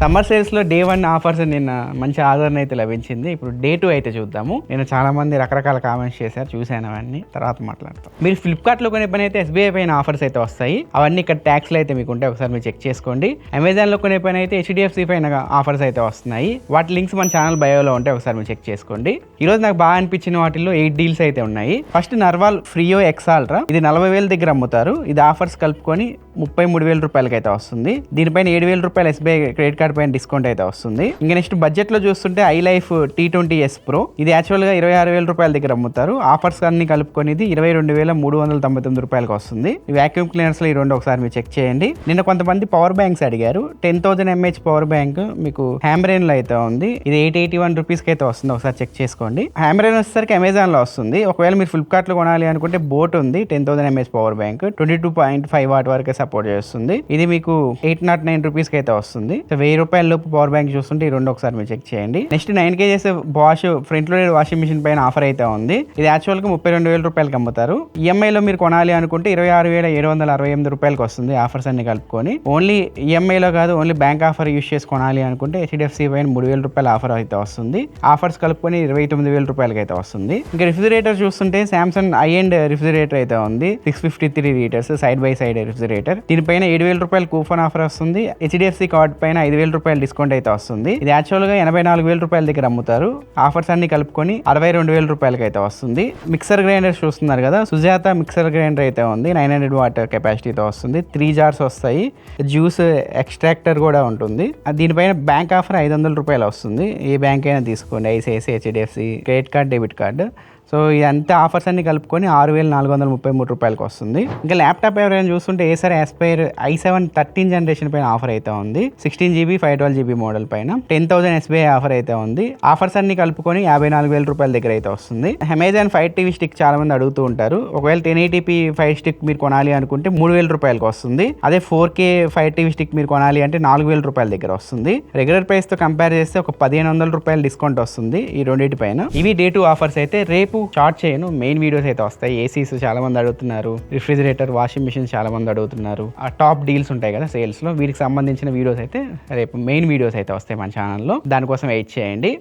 Summer sales లో day 1 offers నిన్న మంచి ఆదరణ అయితే లభించింది. ఇప్పుడు డే 2 అయితే చూద్దాము. నేను చాలా మంది రకరకాల కామెంట్స్ చేశారు, చూశాను, అవన్నీ తర్వాత మాట్లాడతాం. మీరు ఫ్లిప్కార్ట్ లో కొనే పని అయితే SBI పైన ఆఫర్స్ అయితే వస్తాయి. అవన్నీ ఇక్కడ ట్యాక్స్లు అయితే మీకు ఉంటాయి, ఒకసారి మీరు చెక్ చేసుకోండి. అమెజాన్ లో కొనే పని అయితే HDFC పైన ఆఫర్స్ అయితే వస్తున్నాయి. వాటి లింక్స్ మన ఛానల్ బయోలో ఉంటాయి, ఒకసారి మీరు చెక్ చేసుకోండి. ఈ రోజు నాకు బాగా అనిపించిన వాటిల్లో 8 డీల్స్ అయితే ఉన్నాయి. ఫస్ట్ నర్వాల్ ఫ్రియో ఎక్స్ అల్ట్రా, ఇది 40,000 దగ్గర అమ్ముతారు. ఇది ఆఫర్స్ కలుపుకొని 33,000 రూపాయలకి అయితే వస్తుంది. దీనిపైన 7,000 రూపాయలు SBI క్రెడిట్ కార్డ్ పైన డిస్కౌంట్ అయితే వస్తుంది. ఇంకా నెక్స్ట్ బడ్జెట్ లో చూస్తుంటే iLife T20s Pro, ఇది యాక్చువల్ గా 26,000 రూపాయల దగ్గర అమ్ముతారు. ఆఫర్స్ అన్ని కలుపుకొని ఇది 22,399 రూపాయలకి వస్తుంది. వ్యాక్యూమ్ క్లీనర్స్ లో ఈ రెండు ఒకసారి మీరు చెక్ చేయండి. నిన్న కొంతమంది పవర్ బ్యాంక్స్ అడిగారు. 10,000 mAh పవర్ బ్యాంక్ మీకు హ్యామ్రేన్ లో అయితే ఉంది. ఇది 881 రూపీస్ కి అయితే వస్తుంది, ఒకసారి చెక్ చేసుకోండి. హ్యామ్రేన్ వచ్చేసరికి అమెజాన్ లో వస్తుంది. ఒకవేళ మీరు ఫ్లిప్కార్ట్ లో కొనాలి అనుకుంటే బోట్ ఉంది, 10,000 mAh పవర్ బ్యాంక్ 22.5 వాట్ వరకు సపోర్ట్ చేస్తుంది. ఇది మీకు 809 రూపీస్ కి అయితే వస్తుంది. 1,000 రూపాయల లోపు పవర్ బ్యాంక్ చూస్తుంటే ఈ రెండు ఒకసారి మీరు చెక్ చేయండి. Next 9 kgs Bosch front loaded washing machine పైన ఆఫర్ అయితే ఉంది. ఇది యాక్చువల్ గా 32,000 రూపాయలకి అమ్ముతారు. EMI లో మీరు కొనాలి అనుకుంటే 26,768 రూపాయలకి వస్తుంది, ఆఫర్స్ అన్ని కలుపుకొని. ఓన్లీ EMI లో కాదు, ఓన్లీ బ్యాంక్ ఆఫర్ యూస్ చేసి కొనాలి అనుకుంటే HDFC పైన 3,000 రూపాయల ఆఫర్ అయితే వస్తుంది. ఆఫర్స్ కలుపుకొని 29,000 రూపాయలకి అయితే వస్తుంది. ఇంకా రిఫ్రిజిరేటర్ చూస్తుంటే సామ్సంగ్ హై-ఎండ్ రిఫ్రిజిరేటర్ అయితే ఉంది, 653 litres side by side refrigerator. దీనిపైన 7,000 రూపాయల కూపన్ ఆఫర్ వస్తుంది. HDFC కార్డ్ పైన 5,000 రూపాయల డిస్కౌంట్ అయితే వస్తుంది. ఇది యాక్చువల్ గా 84,000 రూపాయల దగ్గర అమ్ముతారు. ఆఫర్స్ అన్ని కలుపుకొని 62,000 రూపాయలకి అయితే వస్తుంది. మిక్సర్ గ్రైండర్స్ చూస్తున్నారు కదా, సుజాత మిక్సర్ గ్రైండర్ అయితే ఉంది, 900 వాట్ కెపాసిటీతో వస్తుంది. 3 జార్స్ వస్తాయి, జ్యూస్ ఎక్స్ట్రాక్టర్ కూడా ఉంటుంది. దీనిపైన బ్యాంక్ ఆఫర్ 500 రూపాయలు వస్తుంది. ఏ బ్యాంక్ అయినా తీసుకోండి, ICICI, HDFC, credit card, debit card. So ఇదంతా ఆఫర్స్ అన్ని కలుపుకొని 6,433 రూపాయలకి వస్తుంది. ఇంకా ల్యాప్టాప్ ఎవరైనా చూస్తుంటే ఏసర్ ఆస్పైర్ i7 13 జనరేషన్ పైన ఆఫర్ అయితే ఉంది. 16GB 512GB మోడల్ పైన 10,000 SBI ఆఫర్ అయితే ఉంది. ఆఫర్స్ అన్ని కలుపుకొని 54,000 రూపాయల దగ్గర అయితే వస్తుంది. అమెజాన్ Fire TV స్టిక్ చాలా మంది అడుగుతూ ఉంటారు. ఒకవేళ 1080p ఫైర్ స్టిక్ మీరు కొనాలి అనుకుంటే 3,000 రూపాయలకి వస్తుంది. అదే 4K Fire TV స్టిక్ మీరు కొనాలి అంటే 4,000 రూపాయల దగ్గర వస్తుంది. రెగ్యులర్ ప్రైస్ తో కంపేర్ చేస్తే ఒక 1,500 రూపాయల డిస్కౌంట్ వస్తుంది ఈ రెండింటి పైన. ఇవి డే 2 ఆఫర్స్ అయితే. రేపు షార్ట్ చేయను, మెయిన్ వీడియోస్ అయితే వస్తాయి. ఏసీస్ చాలా మంది అడుగుతున్నారు, రిఫ్రిజిరేటర్, వాషింగ్ మిషన్స్ చాలా మంది అడుగుతున్నారు. ఆ టాప్ డీల్స్ ఉంటాయి కదా సేల్స్ లో, వీటికి సంబంధించిన వీడియోస్ అయితే రేపు మెయిన్ వీడియోస్ అయితే వస్తాయి మన ఛానల్లో. దానికోసం వెయిట్ చేయండి.